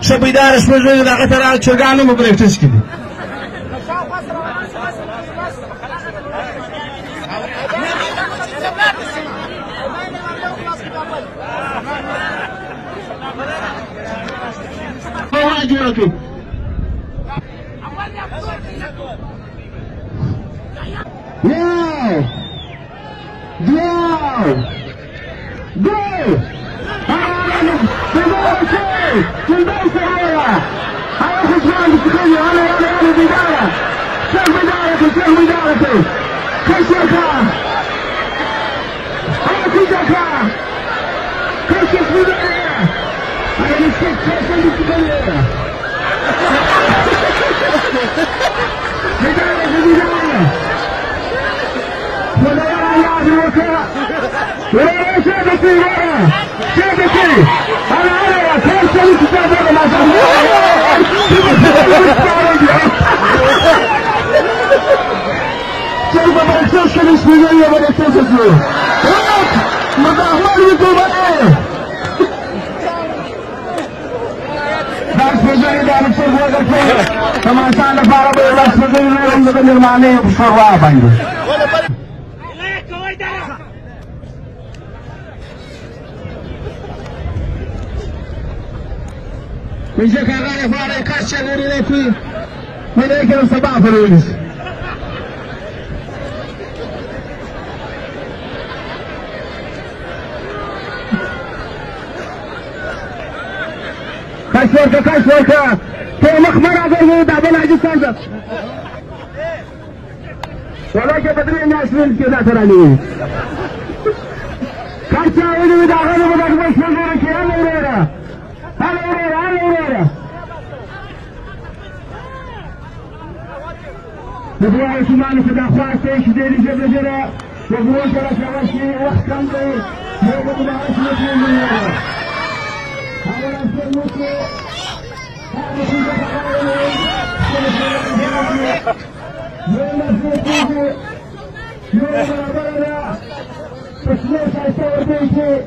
شبيدار شبيدار داخل ترى شرقانه مبرك تسكتي واجهك واو واو جول تندوس عليها هاي خسران بتخلي انا بدايه شوف بدايته شوف بدايته كشكا هاي كشكا كشك بدايه هاي كشك بدايه بدايه ولا يا الوكاء ولا شبكي ورا شبكي انا كيف سويت الشبكه ما شاء الله شوف ما تنساش الاسبوعيه ولا تنسى ما تهمل يكون ايه بس زي ده بتصير وقت كما كان فارب بس زي ما المعنيه بصراحه باين من جاك غالي فارق كاش غيري لكي من هيك الصباح فلوس كاش وركا كي مخمرة غير دعبنا عجز سانسا ولكن بدري الناس من كذا تراني كاش غيري دعبنا بدك بس فلورك يا موريرا نبغى عثمان في داخل ايش ديري جبل جرا نبغى جرا شواشي وقت كم ده نبغى نعيش مثل هذا نفسه هذا